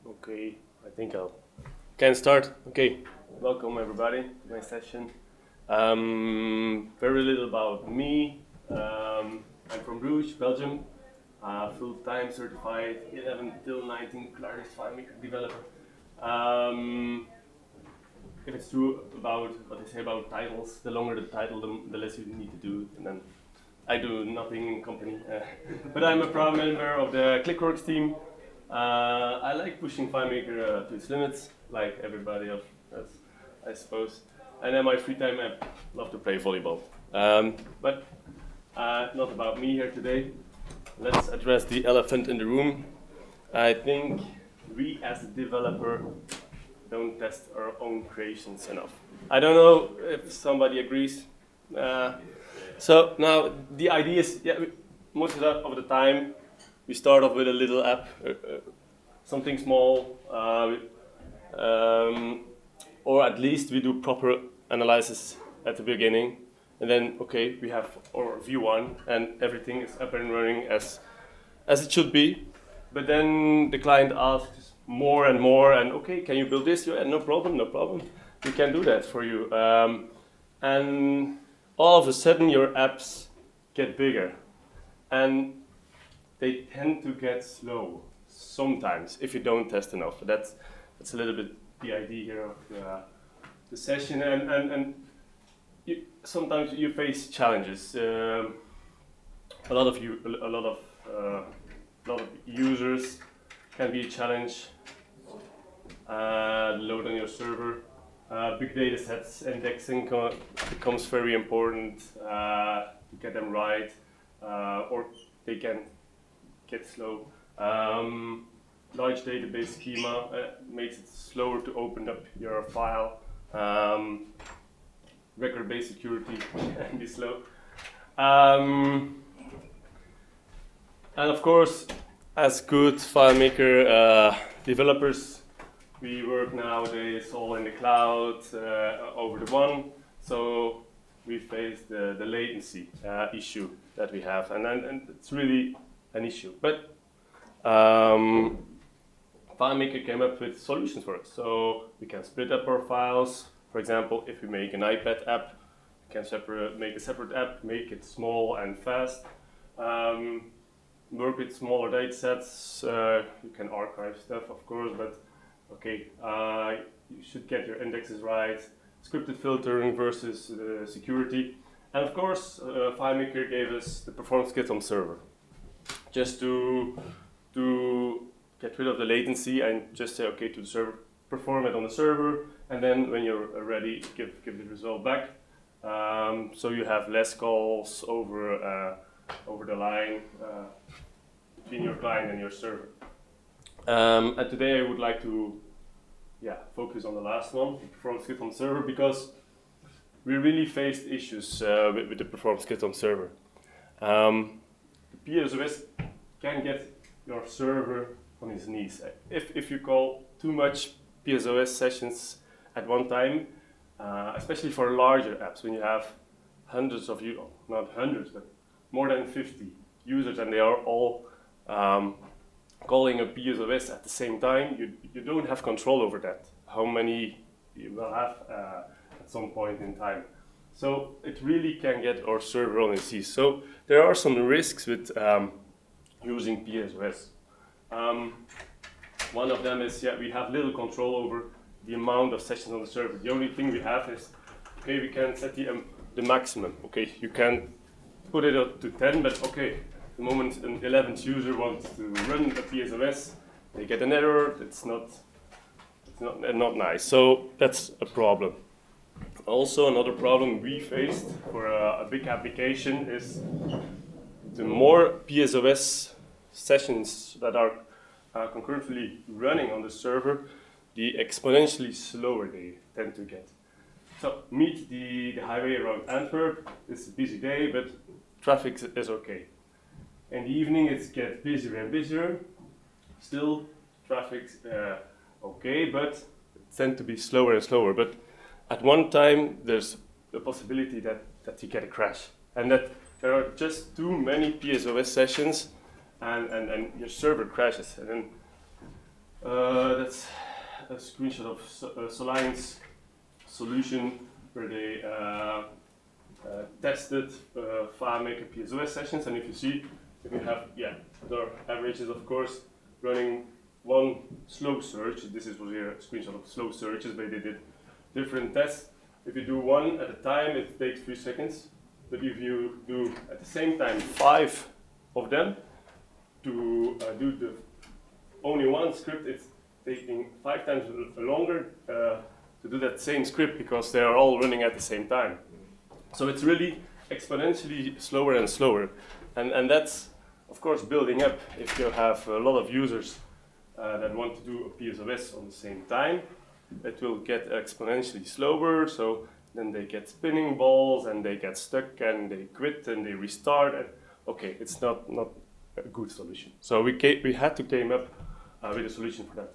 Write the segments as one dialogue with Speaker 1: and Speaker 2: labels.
Speaker 1: Okay, I think I can start. Okay, welcome everybody to my session. Very little about me. I'm from Bruges, Belgium. Full-time certified 11 till 19 Clarist FileMaker developer. If it's true about what they say about titles, the longer the title, the less you need to do. And then I do nothing in company. But I'm a proud member of the ClickWorks team. I like pushing FileMaker to its limits, like everybody else, I suppose. And in my free time, I love to play volleyball. But not about me here today. Let's address the elephant in the room. I think we, as a developer, don't test our own creations enough. I don't know if somebody agrees. So now the idea is, most of the time, we start off with a little app, something small, or at least we do proper analysis at the beginning, and then okay, we have our V1 and everything is up and running as it should be. But then the client asks more and more, and okay, can you build this? Yeah, no problem, we can do that for you. And all of a sudden, your apps get bigger, and they tend to get slow sometimes if you don't test enough. That's a little bit the idea here of the session, and sometimes you face challenges. A lot of users can be a challenge. Load on your server. Big data sets, indexing becomes very important to get them right, or they can get slow. Large database schema makes it slower to open up your file. Record-based security can be slow. And of course, as good FileMaker developers, we work nowadays all in the cloud over the one, so we face the latency issue that we have, and it's really an issue. But FileMaker came up with solutions for it, so we can split up our files. For example, if we make an iPad app, we can make a separate app, make it small and fast. Work with smaller data sets. You can archive stuff, of course, but okay, you should get your indexes right. Scripted filtering versus security, and of course, FileMaker gave us the performance kit on server, just to get rid of the latency and just say okay to the server, perform it on the server, and then when you're ready, give the result back. So you have less calls over the line between your client and your server. And today I would like to focus on the last one, performance kit on server, because we really faced issues with the performance kit on server. The PSOS can get your server on his knees. If you call too much PSOS sessions at one time, especially for larger apps, when you have hundreds of not hundreds, but more than 50 users, and they are all calling a PSOS at the same time, you don't have control over that, how many you will have at some point in time. So it really can get our server on its knees. So there are some risks with using PSOS. One of them is we have little control over the amount of sessions on the server. The only thing we have is, okay, we can set the maximum. Okay, you can put it up to 10, but okay, the moment an 11th user wants to run a PSOS, they get an error. It's not nice. So that's a problem. Also, another problem we faced for a big application is the more PSOS sessions that are concurrently running on the server, the exponentially slower they tend to get. So meet the highway around Antwerp. It's a busy day, but traffic is okay. In the evening it gets busier and busier. Still traffic's okay, but it tends to be slower and slower. But at one time there's the possibility that you get a crash, and that there are just too many PSOS sessions and your server crashes. And then That's a screenshot of Soline's solution where they tested FileMaker PSOS sessions, and if you see, if you have, their averages, of course, running one slow search. This was here a screenshot of slow searches, but they did different tests. If you do one at a time, it takes 3 seconds. But if you do at the same time 5 of them to do the only one script, it's taking 5 times longer to do that same script because they are all running at the same time. So it's really exponentially slower and slower. And that's, of course, building up if you have a lot of users that want to do a PSOS on the same time. It will get exponentially slower, so then they get spinning balls and they get stuck and they quit and they restart. And okay, it's not a good solution. So we had to came up with a solution for that.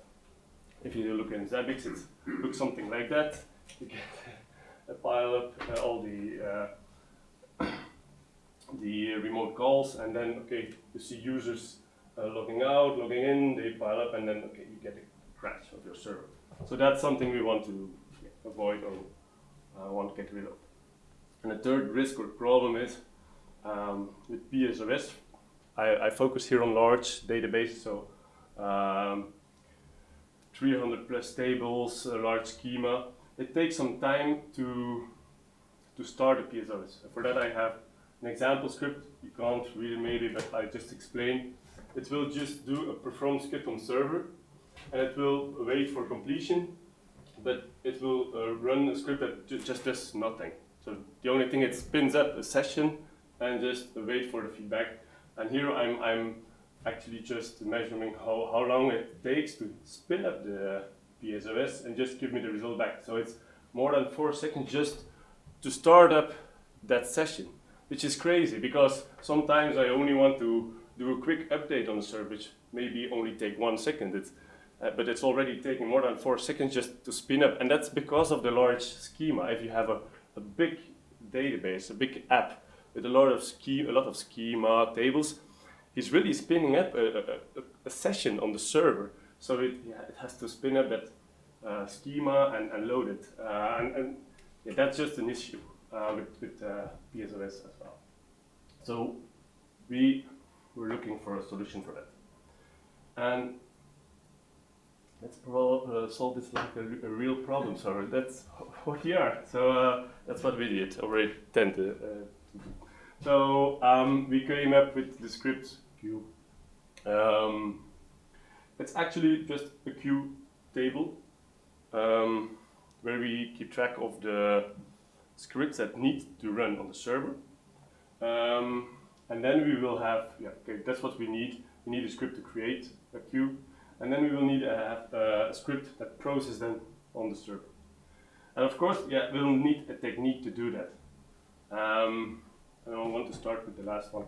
Speaker 1: If you look in Zabbix, it looks something like that. You get a pile up all the remote calls, and then you see users logging out, logging in, they pile up, and then you get a crash of your server. So that's something we want to avoid or want to get rid of. And the third risk or problem is with PSOS. I focus here on large databases, so 300 plus tables, a large schema. It takes some time to start a PSOS. For that I have an example script. You can't really maybe, but I just explain. It will just do a perform script on server, and it will wait for completion, but it will run a script that just does nothing. So the only thing, it spins up a session and just wait for the feedback. And here I'm actually just measuring how long it takes to spin up the PSOS and just give me the result back. So it's more than 4 seconds just to start up that session, which is crazy because sometimes I only want to do a quick update on the server, which maybe only take 1 second. But it's already taking more than 4 seconds just to spin up, and that's because of the large schema. If you have a big database, a big app with a lot of schema tables, it's really spinning up a session on the server. So it has to spin up that schema and load it, and that's just an issue with PSOS as well. So we were looking for a solution for that, and let's solve this like a real problem solver. That's what we are. So that's what we did, or we tend to do. So we came up with the script queue. It's actually just a queue table where we keep track of the scripts that need to run on the server. And then we will have, that's what we need. We need a script to create a queue. And then we will need to have a script that processes them on the server. And of course, we'll need a technique to do that. And I want to start with the last one.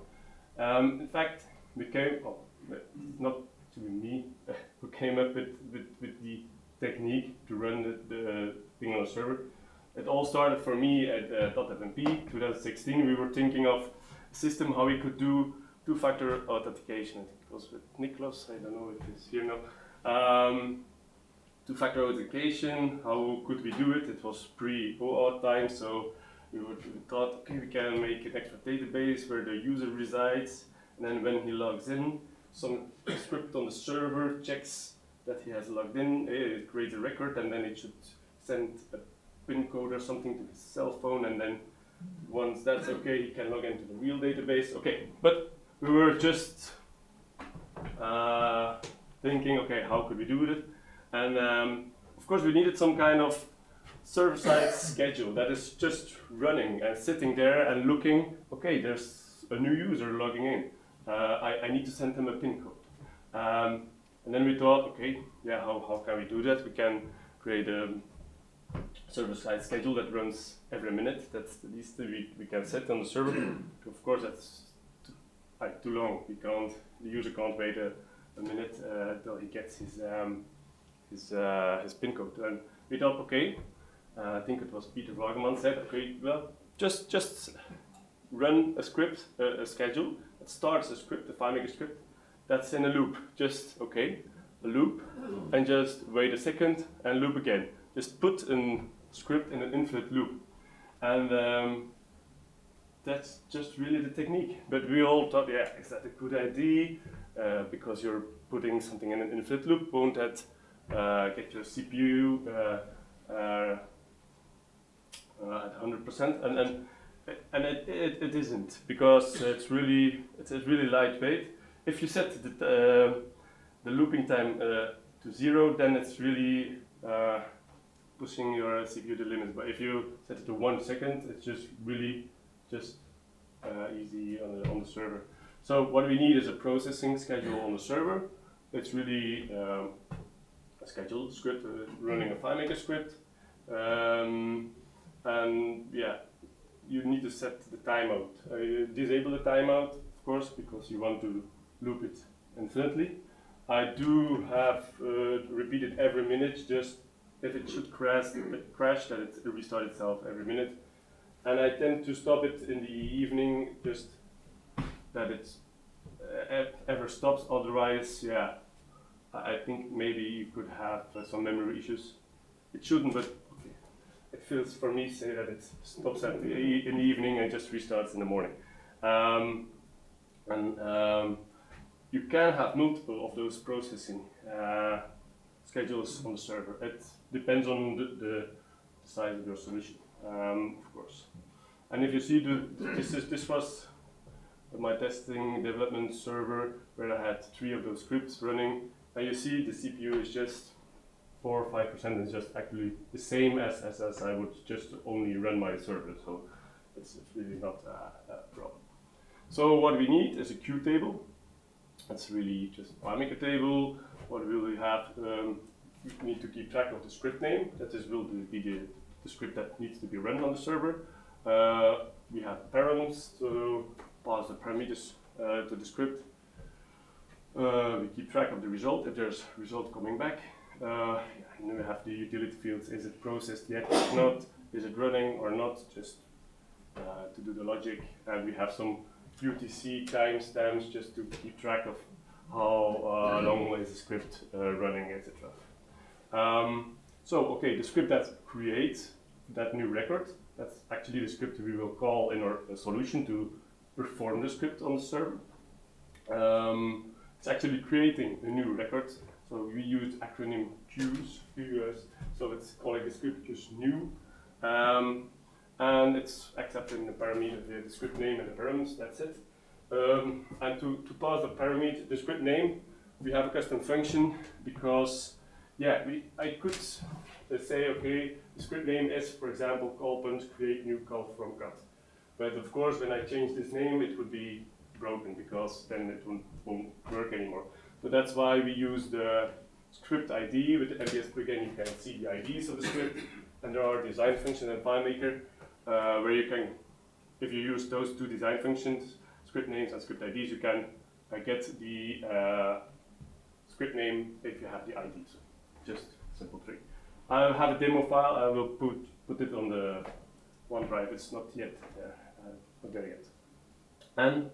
Speaker 1: In fact, not to be me, who came up with the technique to run the thing on the server. It all started for me at .fmp 2016. We were thinking of a system how we could do two-factor authentication. I think it was with Niklas, I don't know if he's here now. Two-factor authentication, how could we do it? It was pre-OAuth time, so we thought, okay, we can make an extra database where the user resides, and then when he logs in, some script on the server checks that he has logged in, it creates a record, and then it should send a PIN code or something to his cell phone, and then once that's okay, he can log into the real database. Okay, but we were just thinking, okay, how could we do it? And of course we needed some kind of server-side schedule that is just running and sitting there and looking, okay, there's a new user logging in. I need to send him a PIN code. And then we thought, okay, how can we do that? We can create a server-side schedule that runs every minute. That's the least we can set on the server. Of course, that's too long. The user can't wait a minute till he gets his PIN code. And we thought, okay, I think it was Peter Wageman said, okay, well, just run a script, a schedule that starts a script, a FileMaker script, that's in a loop. Just, okay, a loop, and just wait a second and loop again. Just put a script in an infinite loop. And that's just really the technique. But we all thought, yeah, is that a good idea? Because you're putting something in an infinite loop, won't that get your CPU at 100%? And it isn't, because it's really lightweight. If you set the looping time to 0, then it's really pushing your CPU to the limits. But if you set it to 1 second, it's just really easy on the server. So what we need is a processing schedule on the server. It's really a schedule script running a FileMaker script, and yeah, you need to set the timeout. Disable the timeout, of course, because you want to loop it infinitely. I do have repeated every minute, just if it should crash, that it restart itself every minute. And I tend to stop it in the evening, just that it ever stops. Otherwise, yeah, I think maybe you could have some memory issues. It shouldn't, but okay. It feels for me say that it stops in the evening and just restarts in the morning. You can have multiple of those processing schedules on the server. It depends on the size of your solution, of course. And if you see, this was my testing development server where I had 3 of those scripts running. And you see the CPU is just 4 or 5%. It's just actually the same as I would just only run my server. So it's really not a problem. So what we need is a queue table. That's really just a FileMaker table. What we will have, we need to keep track of the script name. That will be the script that needs to be run on the server. We have params to pass the parameters to the script. We keep track of the result, if there's result coming back. And then we have the utility fields. Is it processed yet? If not, is it running or not? Just to do the logic. And we have some UTC timestamps just to keep track of how long is the script running, etc. So, okay, the script that creates that new record, that's actually the script we will call in our solution to perform the script on the server. It's actually creating a new record. So we use acronym QS, so it's calling the script just new. And it's accepting the parameter, the script name and the params, that's it. And to pass the parameter, the script name, we have a custom function because, yeah, I could say, okay, the script name is, for example, call punch create new call from cut. But of course, when I change this name, it would be broken because then it won't work anymore. So that's why we use the script ID with the MBS again. You can see the IDs of the script, and there are design functions in FileMaker where you can, if you use those 2 design functions, script names and script IDs, you can get the script name if you have the IDs. Just simple trick. I have a demo file. I will put it on the OneDrive. It's not yet there. Not there yet. And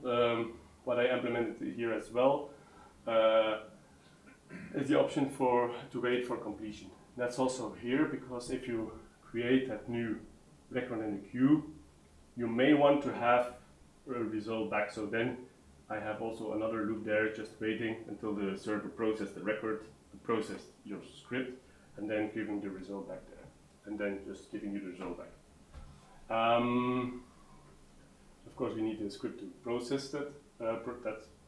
Speaker 1: what I implemented here as well is the option to wait for completion. That's also here because if you create that new record in the queue, you may want to have a result back. So then I have also another loop there, just waiting until the server processes the record, process your script, and then giving the result back there, and then just giving you the result back. Of course, we need the script to process that.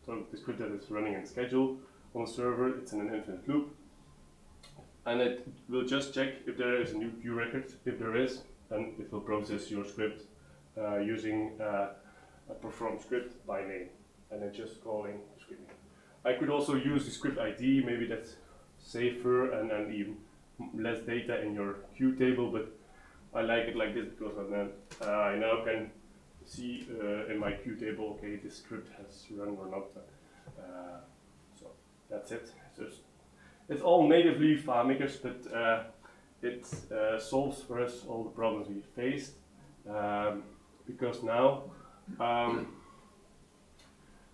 Speaker 1: So the script that is running in schedule on the server, it's in an infinite loop, and it will just check if there is a new queue record. If there is, then it will process your script using a perform script by name, and then just calling the script name. I could also use the script ID. Maybe that's safer and even less data in your queue table, but I like it like this because then I now can see in my queue table, okay, this script has run or not. So that's it. It's all natively FileMakers, but it solves for us all the problems we faced because now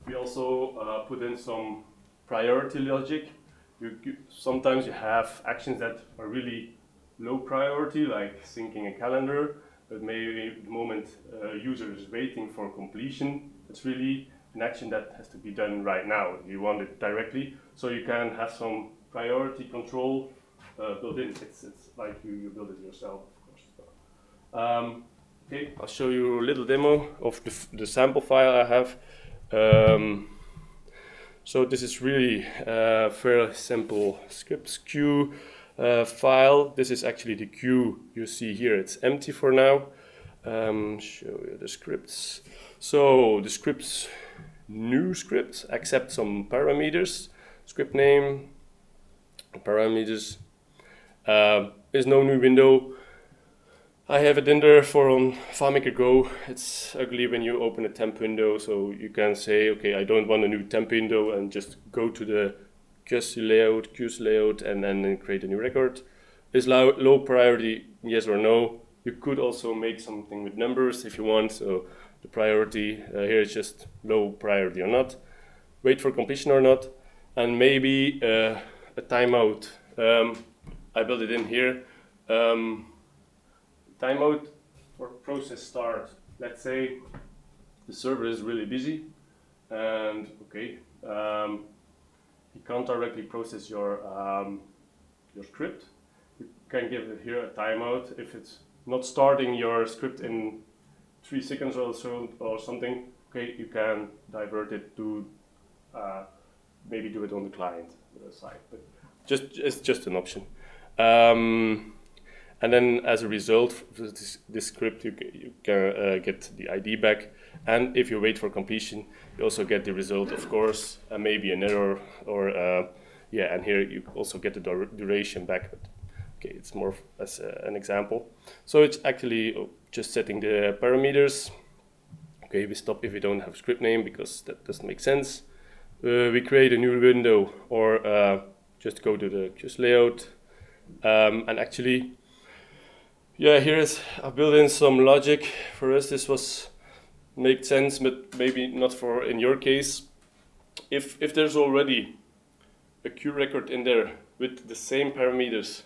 Speaker 1: we also put in some priority logic sometimes you have actions that are really low priority, like syncing a calendar, but maybe the moment a user is waiting for completion, it's really an action that has to be done right now. You want it directly, so you can have some priority control built in. It's like you build it yourself, of course. Okay, I'll show you a little demo of the sample file I have. So this is really a fairly simple scripts queue file. This is actually the queue you see here. It's empty for now. Show you the scripts. So the scripts, new script, accept some parameters, script name, parameters. Is no new window. I have it in there for on FileMaker Go. It's ugly when you open a temp window, so you can say, okay, I don't want a new temp window, and just go to the queues layout, and then create a new record. Is low priority, yes or no? You could also make something with numbers if you want, so the priority here is just low priority or not, wait for completion or not, and maybe a timeout. I built it in here. Timeout for process start. Let's say the server is really busy, and okay, you can't directly process your script. You can give it here a timeout if it's not starting your script in 3 seconds or so or something. Okay, you can divert it to maybe do it on the client side, but it's just an option. And then as a result of this script, you can get the ID back. And if you wait for completion, you also get the result, of course, maybe an error, or yeah, and here you also get the duration back. But okay, it's more as an example. So it's actually just setting the parameters. Okay, we stop if we don't have script name because that doesn't make sense. We create a new window, or just go to the queues layout, and actually, yeah, I've built in some logic. For us, this made sense, but maybe not for in your case. If there's already a queue record in there with the same parameters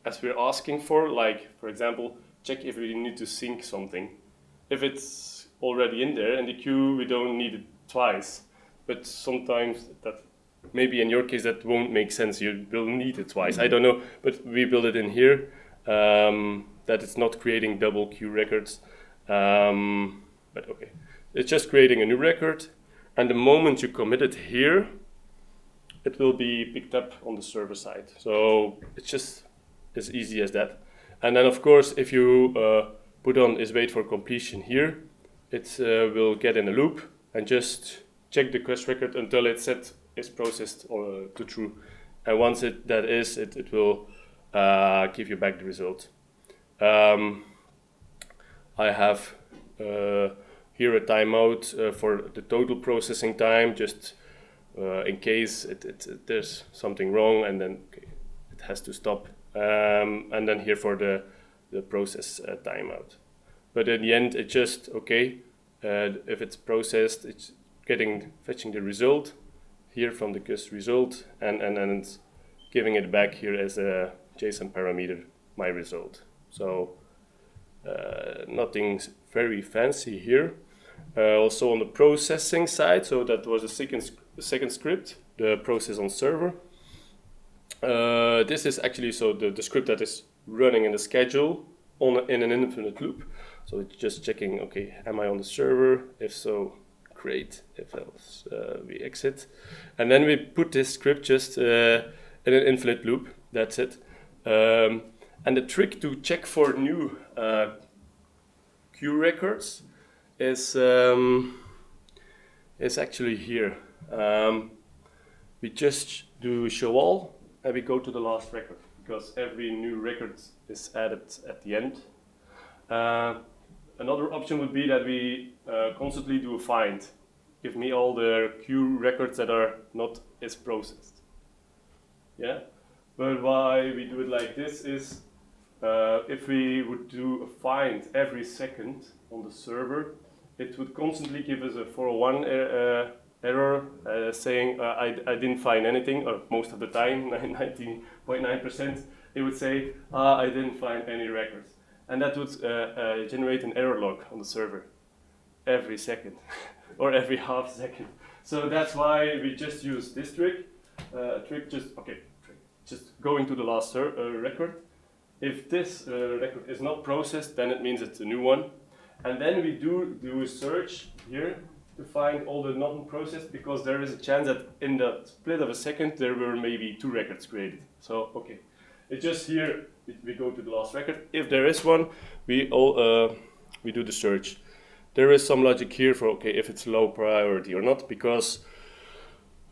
Speaker 1: as we're asking for, like for example, check if we need to sync something. If it's already in there in the queue, we don't need it twice. But sometimes that, maybe in your case, that won't make sense. You will need it twice. I don't know, but we build it in here. That it's not creating double queue records, but okay, it's just creating a new record, and the moment you commit it here, it will be picked up on the server side. So it's just as easy as that. And then of course, if you put on is wait for completion here, it will get in a loop and just check the quest record until it's set is processed to true, and once it will give you back the result. I have here a timeout for the total processing time, just in case there's something wrong, and then okay, it has to stop. And then here for the process timeout. But in the end, it just okay. If it's processed, it's fetching the result here from the quest result, and it's giving it back here as a JSON parameter, my result. So nothing very fancy here. Also on the processing side, so that was the second script, the process on server. This is actually the script that is running in the schedule in an infinite loop. So it's just checking, okay, am I on the server? If so, great. If else, we exit. And then we put this script just in an infinite loop. That's it. And the trick to check for new queue records is actually here. We just do show all, and we go to the last record, because every new record is added at the end. Another option would be that we constantly do a find. Give me all the queue records that are not as processed. Yeah, but why we do it like this is if we would do a find every second on the server, it would constantly give us a 401 error saying I didn't find anything, or most of the time, 19.9%, it would say I didn't find any records. And that would generate an error log on the server every second or every half second. So that's why we just use this trick. Just going to the last record. If this record is not processed, then it means it's a new one. And then we do a search here to find all the non-processed, because there is a chance that in the split of a second there were maybe 2 records created. So okay, it's just here we go to the last record. If there is one, we do the search. There is some logic here for if it's low priority or not, because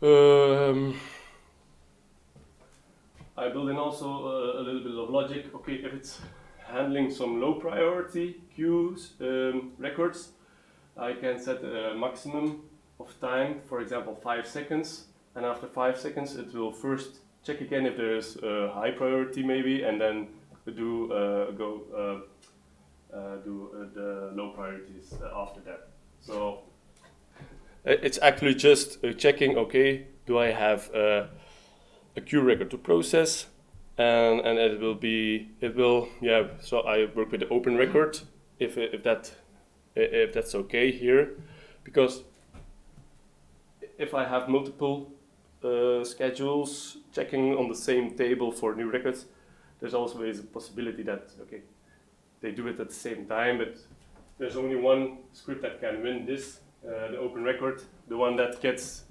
Speaker 1: I build in also a little bit of logic. Okay, if it's handling some low priority queues records, I can set a maximum of time, for example 5 seconds, and after 5 seconds it will first check again if there is a high priority maybe, and then do the low priorities after that. So it's actually just checking, okay, do I have a queue record to process, and it will so I work with the open record if that's okay here, because if I have multiple schedules checking on the same table for new records, there's always a possibility that they do it at the same time, but there's only one script that can win this, the open record. The one that gets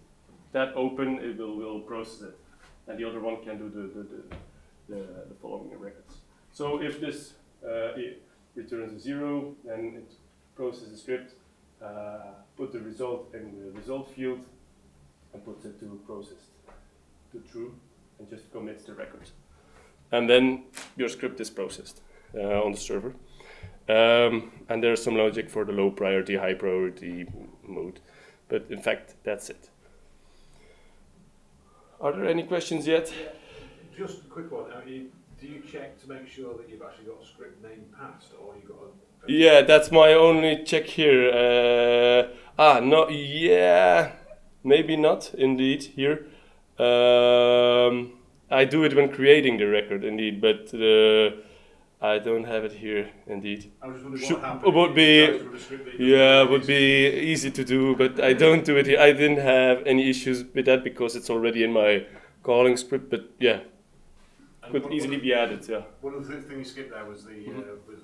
Speaker 1: that open, it will process it, and the other one can do the following records. So if this returns a 0, then it processes the script, put the result in the result field, and puts it to processed to true, and just commits the record. And then your script is processed on the server. And there's some logic for the low priority, high priority mode. But in fact, that's it. Are there any questions yet?
Speaker 2: Yeah. Just a quick one. Do you check to make sure that you've actually got a script name passed, or you got a...
Speaker 1: Yeah, that's my only check here. No, yeah, maybe not, indeed, here. I do it when creating the record, indeed, but I don't have it here, indeed.
Speaker 2: I was just wondering what happened.
Speaker 1: Would be easy to do, but I don't do it here. I didn't have any issues with that because it's already in my calling script, but yeah, could easily be added. Yeah.
Speaker 2: One of the things you skipped there was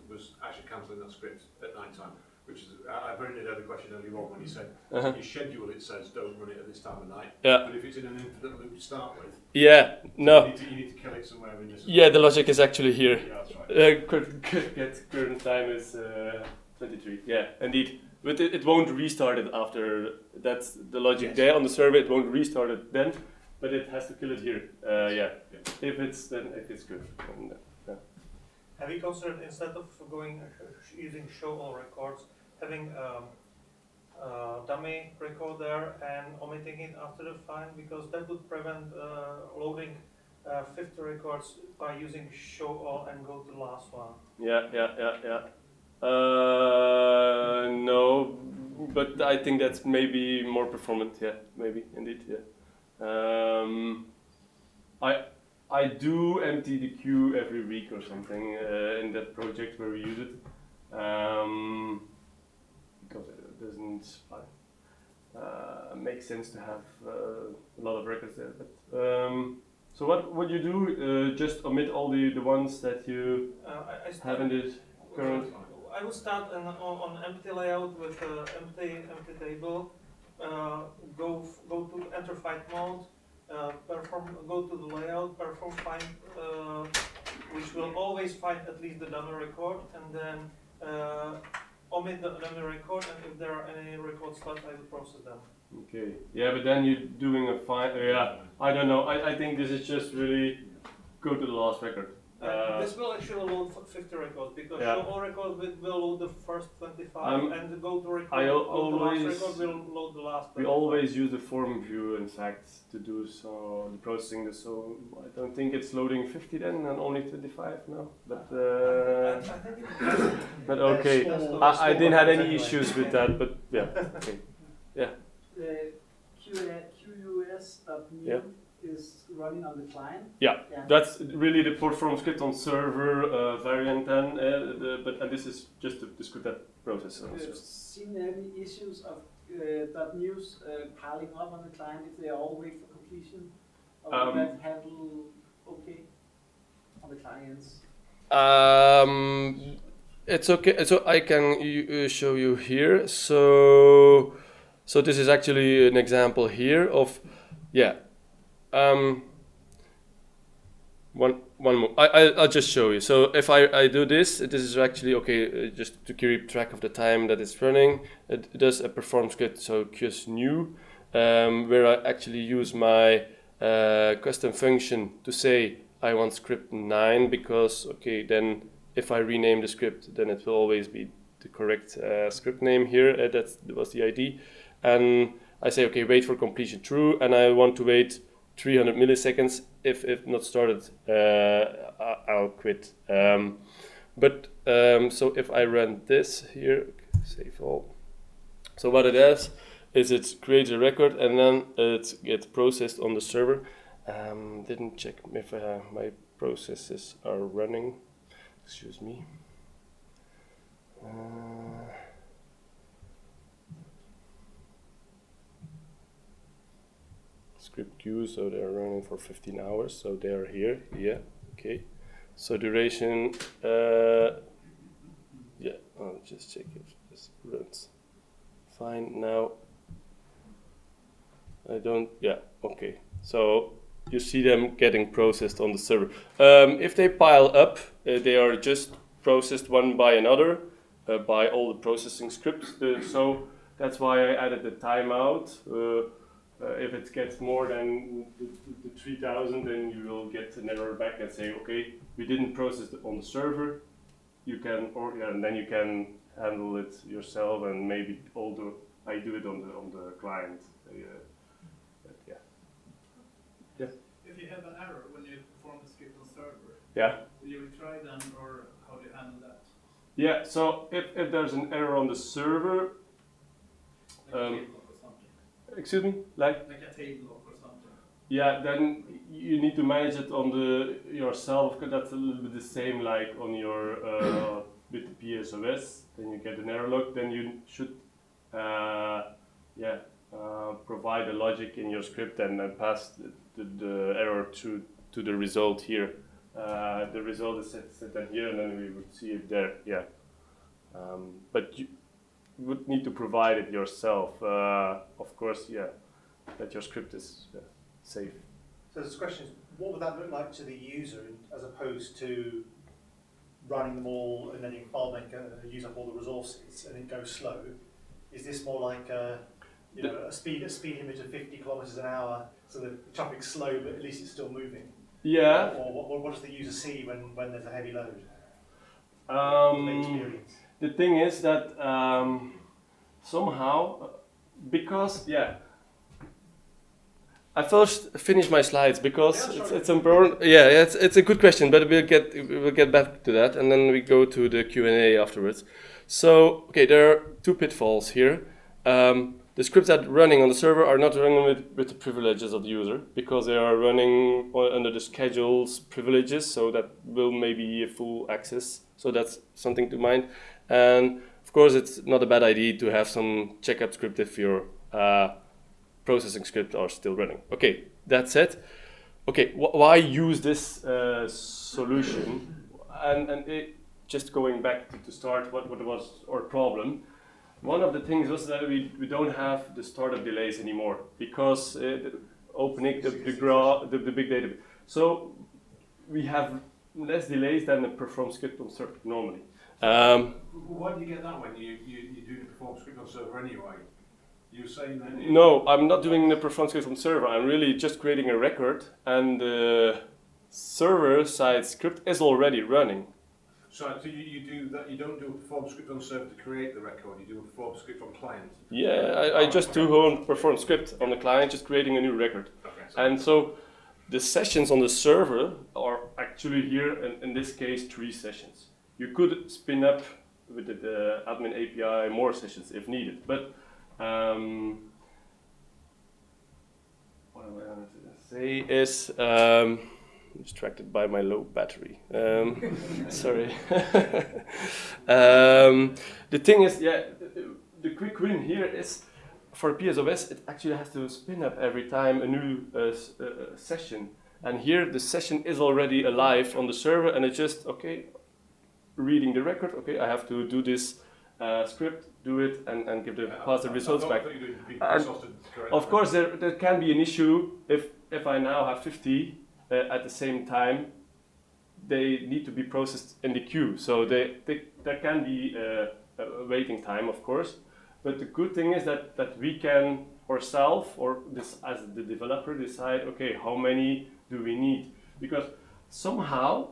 Speaker 2: was actually cancelling that script at night time, which is I very nearly had a question earlier on when you said your schedule, it says don't run it at this time of night.
Speaker 1: Yeah.
Speaker 2: But if it's in an infinite loop to start with,
Speaker 1: no.
Speaker 2: You need to kill it somewhere in this.
Speaker 1: Yeah, the logic is actually here.
Speaker 2: Yeah, that's right.
Speaker 1: Current time is 23. Yeah, indeed. But it won't restart it after. That's the logic there on the server. It won't restart it then, but it has to kill it here. If it's good. And,
Speaker 3: Have you considered, instead of using show all records, having dummy record there and omitting it after the find, because that would prevent loading 50 records by using show all and go to the last one.
Speaker 1: Yeah. No, but I think that's maybe more performant. Yeah, maybe indeed. Yeah. I do empty the queue every week or something in that project where we use it, because it doesn't make sense to have a lot of records there. But so what you do? Just omit all the ones that you have in this current.
Speaker 3: I will start on empty layout with empty table. Go to enter find mode. Go to the layout, perform find, which will always find at least the dummy record, and then omit the dummy record, and if there are any records left, I will process them.
Speaker 1: Okay. Yeah, but then you're doing a find. I don't know. I think this is just really go to the last record.
Speaker 3: This will actually load 50 records, because show all records will load the first 25, and the go to record, the last record will load the last 25.
Speaker 1: We always use the form view, in fact, to do the processing. So I don't think it's loading 50 then, and only 25 now. But
Speaker 3: I think it
Speaker 1: but okay, I didn't have any issues with that. But yeah, okay, yeah.
Speaker 4: The
Speaker 1: Yeah.
Speaker 4: is running on the client.
Speaker 1: Yeah, that's really the perform script on server variant, and and this is just the script that process.
Speaker 4: Have you seen any issues of .news piling up on the client if they all wait for completion? Or will that handle okay on the clients?
Speaker 1: It's okay. So I can show you here. So this is actually an example here of, yeah. One more. I'll just show you. So if I do this is actually okay. Just to keep track of the time that it's running, it does a perform script. So QS new, where I actually use my custom function to say I want script 9 because okay, then if I rename the script, then it will always be the correct script name here. That was the ID, and I say okay, wait for completion true, and I want to wait 300 milliseconds. If not started, I'll quit. So if I run this here, save all. So what it does is it creates a record and then it gets processed on the server. Didn't check if my processes are running. Excuse me. Script queue, so they're running for 15 hours, so they're here, yeah, okay. So duration, yeah, I'll just check if this runs fine now. I don't, yeah, okay. So you see them getting processed on the server. If they pile up, they are just processed one by another by all the processing scripts. So that's why I added the timeout. If it gets more than the 3000, then you will get an error back and say, okay, we didn't process it on the server. You can, and then you can handle it yourself, and maybe I do it on the client. Yeah.
Speaker 5: If you have an error when you perform the script on server,
Speaker 1: yeah.
Speaker 5: will you retry then, or how do you handle that?
Speaker 1: Yeah. So if there's an error on the server. Excuse me? Like
Speaker 5: a table lock or something.
Speaker 1: Yeah, then you need to manage it on yourself, because that's a little bit the same like on your with the PSOS. Then you get an error log. Then you should provide a logic in your script and then pass the error to the result here. The result is set down here, and then we would see it there. Yeah, but you would need to provide it yourself, of course, yeah, that your script is safe.
Speaker 6: So this question is, what would that look like to the user as opposed to running them all and then in FileMaker use up all the resources and it goes slow? Is this more like a speed limit of 50 kilometers an hour, so the traffic's slow but at least it's still moving?
Speaker 1: Yeah.
Speaker 6: Or what does the user see when there's a heavy load? Experience.
Speaker 1: The thing is that somehow, because I first finish my slides because it's important. Yeah, it's a good question, but we'll get back to that, and then we go to the Q&A afterwards. So okay, there are two pitfalls here. The scripts that are running on the server are not running with the privileges of the user, because they are running under the schedules privileges, so that will maybe full access. So that's something to mind. And of course, it's not a bad idea to have some checkup script if your processing script are still running. Okay, that's it. Okay, why use this solution? And just going back to start, what was our problem? One of the things was that we don't have the startup delays anymore, because opening the big data. So we have less delays than the perform script on server normally.
Speaker 2: Why do you get that when you do the perform script on server anyway? You're saying that?
Speaker 1: No, I'm not doing the perform script on server. I'm really just creating a record, and the server side script is already running.
Speaker 2: So you do that. You don't do a perform script on server to create the record. You do a perform script on client.
Speaker 1: Yeah, I just do one perform script on the client, just creating a new record.
Speaker 2: Okay,
Speaker 1: and so the sessions on the server are actually here, in this case, 3 sessions. You could spin up with the admin API more sessions if needed, but what am I going to do this? say is distracted by my low battery. Sorry. The thing is, yeah, the quick win here is for PSOS, it actually has to spin up every time a new session. And here the session is already alive on the server, and it's just, okay, reading the record, okay, I have to do this script, do it, and give the pass the results back. And of course, there can be an issue if I now have 50 at the same time. They need to be processed in the queue, so there can be a waiting time, of course. But the good thing is that we can ourselves, or this as the developer, decide, okay, how many do we need? Because somehow,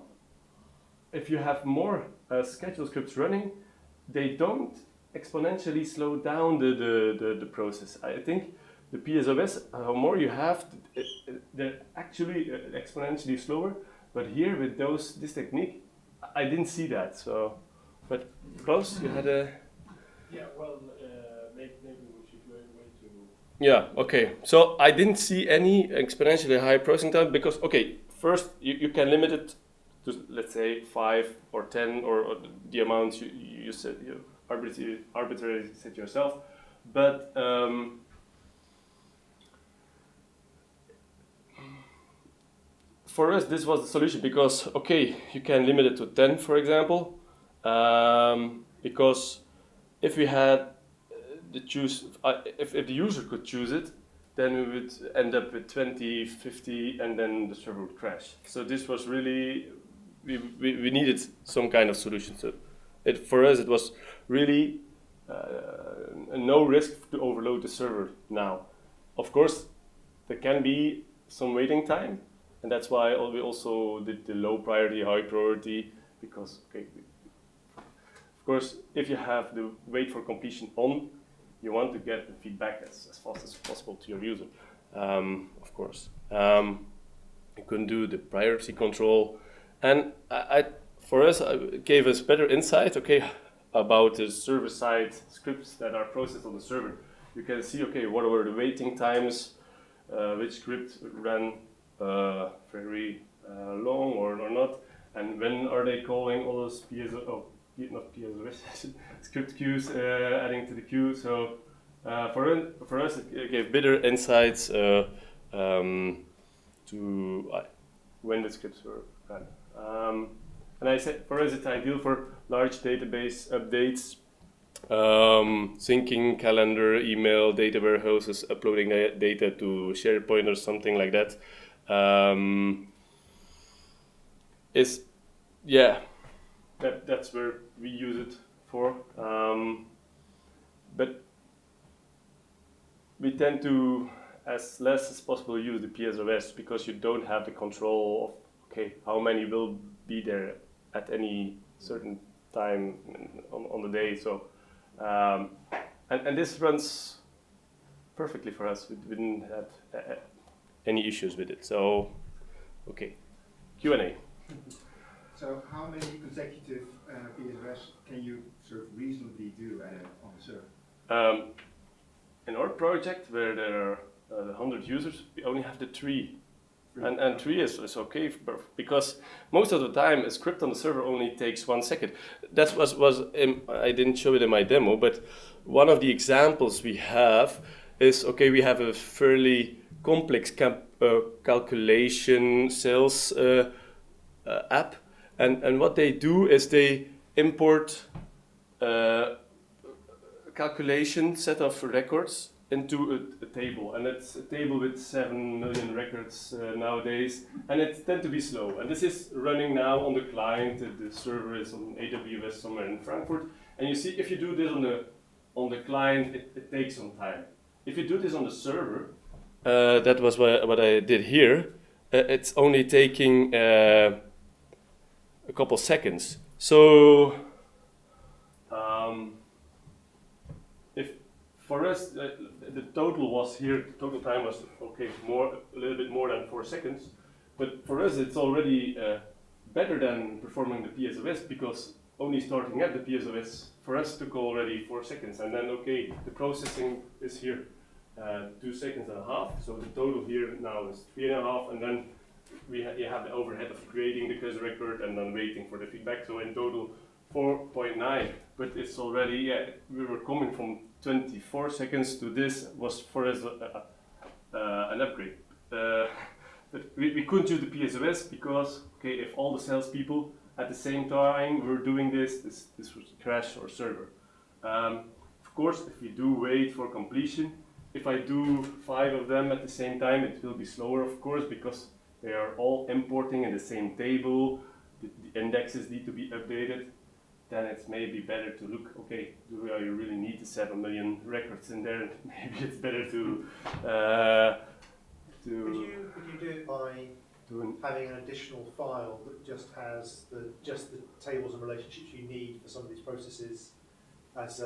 Speaker 1: if you have more schedule scripts running, they don't exponentially slow down the process. I think the PSOS, how more you have, they're actually exponentially slower. But here with this technique, I didn't see that. So, but Klaus, you had a.
Speaker 7: Yeah, well, maybe we should wait to.
Speaker 1: Yeah. Okay. So I didn't see any exponentially high processing time because, okay, first you can limit it to, let's say, 5 or 10 or the amounts you set, you arbitrarily set yourself, but for us this was the solution because, okay, you can limit it to 10, for example, because if we had the choose, if the user could choose it, then we would end up with 20, 50, and then the server would crash. So this was really, we needed some kind of solution. So for us it was really no risk to overload the server now. Of course, there can be some waiting time, and that's why we also did the low priority, high priority, because, okay, of course, if you have the wait for completion on, you want to get the feedback as fast as possible to your user, of course. You couldn't do the priority control, and for us, it gave us better insight, okay, about the server-side scripts that are processed on the server. You can see, okay, what were the waiting times, which script ran very long or not, and when are they calling all those not PSOS, script queues, adding to the queue. So for us, it gave better insights to when the scripts were run. And I said, for us, it's ideal for large database updates, syncing calendar, email, data warehouses, uploading data to SharePoint or something like that. That's where we use it for. But we tend to, as less as possible, use the PSOS because you don't have the control of, okay, how many will be there at any certain time on the day. So, and this runs perfectly for us. We didn't have any issues with it. So, okay, Q&A.
Speaker 8: So how many consecutive PSOS can you sort of reasonably do on the server?
Speaker 1: In our project, where there are 100 users, we only have the 3. And 3 is okay, because most of the time a script on the server only takes 1 second. That was I didn't show it in my demo, but one of the examples we have is, okay, we have a fairly complex calculation sales app, and what they do is they import a calculation set of records into a table, and it's a table with 7 million records nowadays, and it tends to be slow. And this is running now on the client. The server is on AWS somewhere in Frankfurt, and you see if you do this on the client, it takes some time. If you do this on the server, that was what I did here. It's only taking a couple seconds. So for us, the total was here. The total time was okay, a little bit more than 4 seconds. But for us, it's already better than performing the PSOS, because only starting at the PSOS for us took already 4 seconds, and then okay, the processing is here. 2.5 seconds. So the total here now is 3.5, and then you have the overhead of creating the quiz record and then waiting for the feedback. So in total 4.9, but it's already, we were coming from 24 seconds to this was for us an upgrade. But we couldn't use the PSOS because, okay, if all the salespeople at the same time were doing this would crash our server. Of course, if we do wait for completion, if I do 5 of them at the same time, it will be slower, of course, because they are all importing in the same table. The indexes need to be updated. Then it's maybe better to look, okay, do I really need the 7 million records in there? Maybe it's better to
Speaker 6: Could you do it by having an additional file that just has the tables and relationships you need for some of these processes as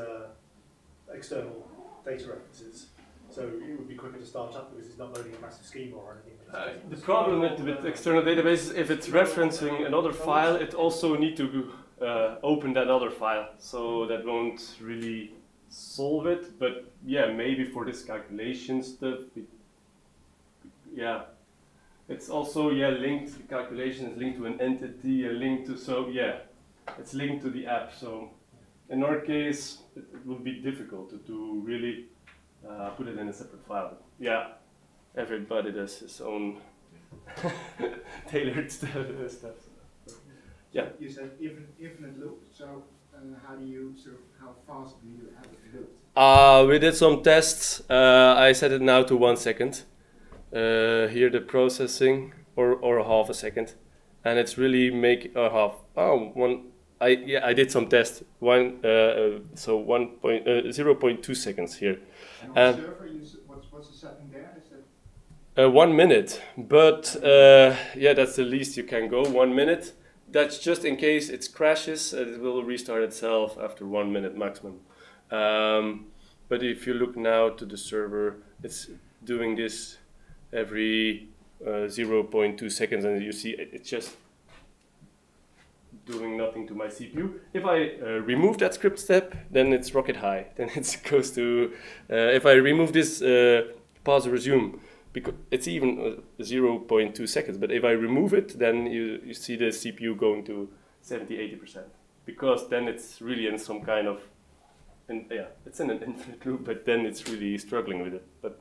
Speaker 6: external data references? So it would be quicker to start up because it's not loading a massive schema or anything.
Speaker 1: The problem with external databases, if it's referencing another file, it also needs to open that other file. So that won't really solve it. But yeah, maybe for this calculation stuff, it's also linked. The calculation is linked to an entity, linked to it's linked to the app. So in our case, it would be difficult to really put it in a separate file. But yeah, everybody does his own tailored stuff. Yeah.
Speaker 8: You said infinite loop. So how do you how fast do you have it looped?
Speaker 1: We did some tests. I set it now to 1 second. Here the processing, or half a second, and it's really I did some tests. 0.2 seconds here.
Speaker 8: And on the server, what's the setting there? Is that
Speaker 1: 1 minute, but that's the least you can go. 1 minute. That's just in case it crashes. It will restart itself after 1 minute maximum. But if you look now to the server, it's doing this every 0.2 seconds, and you see it's just doing nothing to my CPU. If I remove that script step, then it's rocket high. Then it goes to, if I remove this pause resume, because it's even 0.2 seconds, but if I remove it, then you see the CPU going to 70-80%, because then it's really in some kind of, it's in an infinite loop, but then it's really struggling with it. But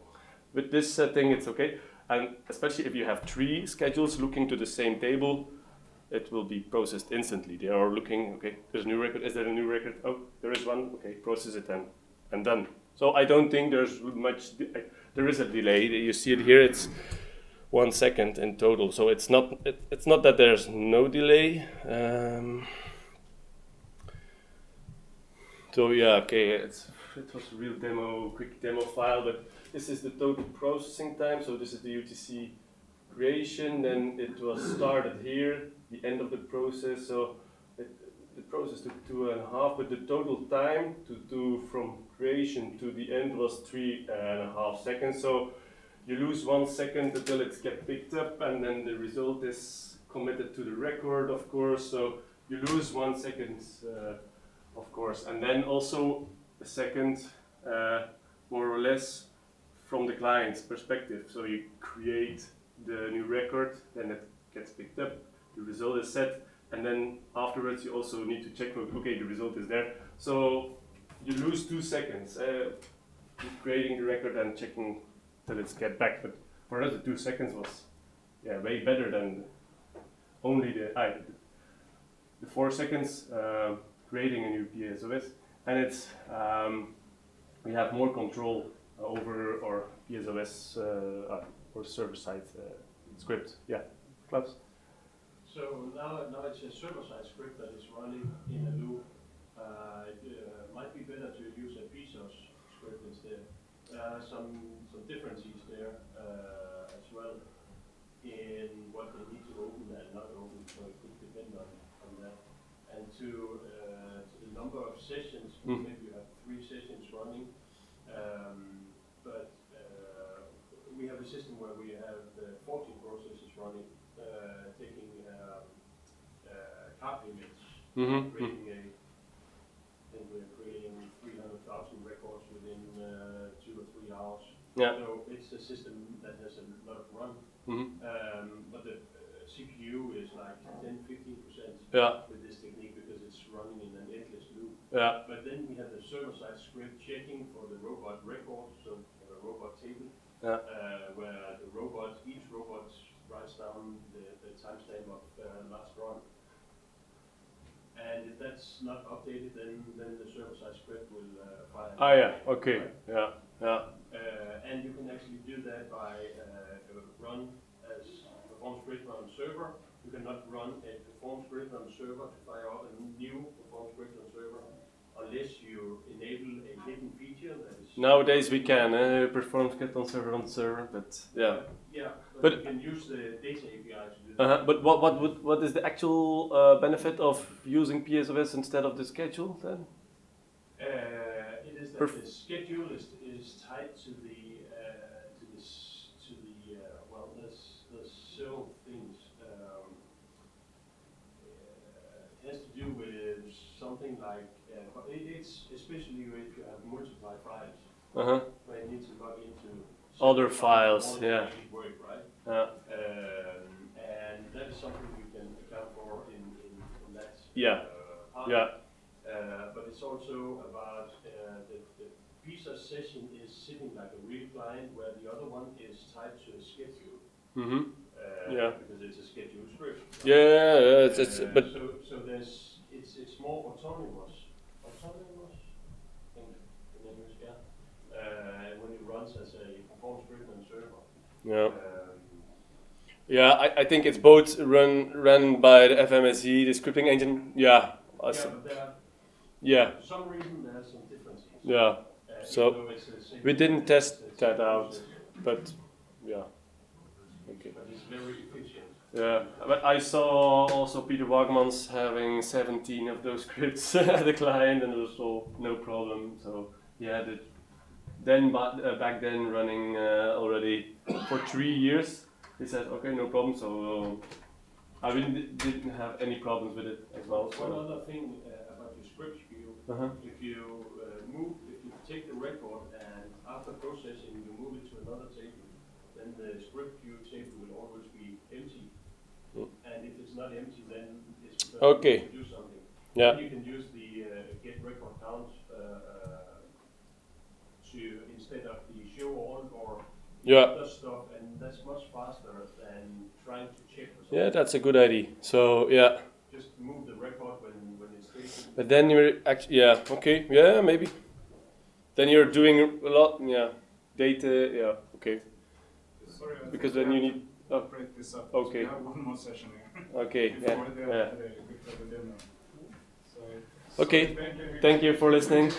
Speaker 1: with this setting, it's okay, and especially if you have 3 schedules looking to the same table, it will be processed instantly. They are looking, okay, there's a new record, is there a new record? Oh, there is one, okay, process it then, and done. So I don't think there's much, there is a delay. You see it here, it's 1 second in total. So it's not that there's no delay. So yeah, okay, it was a real quick demo file, but this is the total processing time. So this is the UTC creation, then it was started here, the end of the process. So the process took 2.5, but the total time to do from creation to the end was 3.5 seconds. So you lose 1 second until it gets picked up, and then the result is committed to the record, of course. So you lose 1 second, of course, and then also a second, more or less, from the client's perspective. So you create the new record, then it gets picked up, the result is set, and then afterwards you also need to check, okay, the result is there. So you lose 2 seconds creating the record and checking till it's get back. But for us, the 2 seconds was way better than only the 4 seconds creating a new PSOS, and it's we have more control over our PSOS or server-side script. Yeah, Klaus?
Speaker 7: So now it's a server-side script that is running in a loop. It might be better to use a PSOS script instead. Some differences there as well in what they need to open and not open, so it could depend on that. And to the number of sessions, maybe you have 3 sessions running, but we have a system where we have 40 processes running, taking card limits, creating I think we're creating 300,000 records within 2 or 3 hours.
Speaker 1: Yeah.
Speaker 7: So it's a system that has a lot of run.
Speaker 1: Mm-hmm.
Speaker 7: But the CPU is like 10-15%
Speaker 1: Yeah.
Speaker 7: with this technique because it's running in an endless loop.
Speaker 1: Yeah.
Speaker 7: But then we have the server-side script checking for the robot record, so a robot table,
Speaker 1: Yeah.
Speaker 7: where each robot writes down the timestamp of last run. And if that's not updated, then the server-side script will fire.
Speaker 1: Ah, yeah. Okay.
Speaker 7: Right?
Speaker 1: Yeah. Yeah.
Speaker 7: And you can actually do that by run as perform script on server. You cannot run a perform script on server to fire up a new perform script on server unless you enable a hidden feature that is.
Speaker 1: Nowadays we can perform script on server, but yeah.
Speaker 7: Yeah, but
Speaker 1: But-
Speaker 7: you can use the data API to do that.
Speaker 1: But what is the actual benefit of using PSOS instead of the schedule then?
Speaker 7: It is that
Speaker 1: Perf-
Speaker 7: the schedule is tied to the well, there's several things. It has to do with something like, but it's especially if you have multiple files where you need to log into
Speaker 1: Other
Speaker 7: certain
Speaker 1: files,
Speaker 7: in order
Speaker 1: yeah.
Speaker 7: to make it work, right? And that is something you can account for in that
Speaker 1: Yeah.
Speaker 7: part.
Speaker 1: Yeah.
Speaker 7: But it's also about the PSOS session is sitting like a real client where the other one is tied to a schedule.
Speaker 1: Mm-hmm. Yeah.
Speaker 7: Because it's a scheduled script. right?
Speaker 1: Yeah. But
Speaker 7: So it's more autonomous. Autonomous in English, yeah. When it runs as a perform script on server.
Speaker 1: yeah. Yeah, I think it's both run by the FMSE, the scripting engine. Yeah.
Speaker 7: But there
Speaker 1: Yeah.
Speaker 7: for some reason there are some differences.
Speaker 1: Yeah. So,
Speaker 7: even though it's the same
Speaker 1: we didn't
Speaker 7: process,
Speaker 1: test
Speaker 7: it's
Speaker 1: that
Speaker 7: the
Speaker 1: out.
Speaker 7: process,
Speaker 1: But yeah. Okay.
Speaker 7: But it's very efficient.
Speaker 1: Yeah, but I saw also Peter Wagmans having 17 of those scripts at the client, and it was all no problem. So he had it back then running already for 3 years. He said, okay, no problem. So I really didn't have any problems with it as well.
Speaker 7: One
Speaker 1: So.
Speaker 7: other thing about your script view,
Speaker 1: Uh-huh.
Speaker 7: if you take the record and after processing you move it to another table, then the script view table will always be empty.
Speaker 1: Mm.
Speaker 7: And if it's not empty, then it's because
Speaker 1: Okay.
Speaker 7: you need to do something.
Speaker 1: Yeah.
Speaker 7: Then you can use the get record count to instead of the show all or
Speaker 1: Yeah.
Speaker 7: other stuff, and that's much faster than trying to check for something.
Speaker 1: Yeah, that's a good idea. So yeah.
Speaker 7: Just move the record when it's taken.
Speaker 1: But then you're actually, yeah, okay, yeah, maybe. Then you're doing a lot, yeah, data, yeah, okay.
Speaker 5: Sorry, I
Speaker 1: Because
Speaker 5: think
Speaker 1: then
Speaker 5: we
Speaker 1: you
Speaker 5: have
Speaker 1: need,
Speaker 5: to
Speaker 1: oh,
Speaker 5: break this up.
Speaker 1: okay.
Speaker 5: We have one more session here.
Speaker 1: okay,
Speaker 5: Before
Speaker 1: yeah.
Speaker 5: before the dinner. So,
Speaker 1: Okay,
Speaker 5: sorry,
Speaker 1: thank you for listening.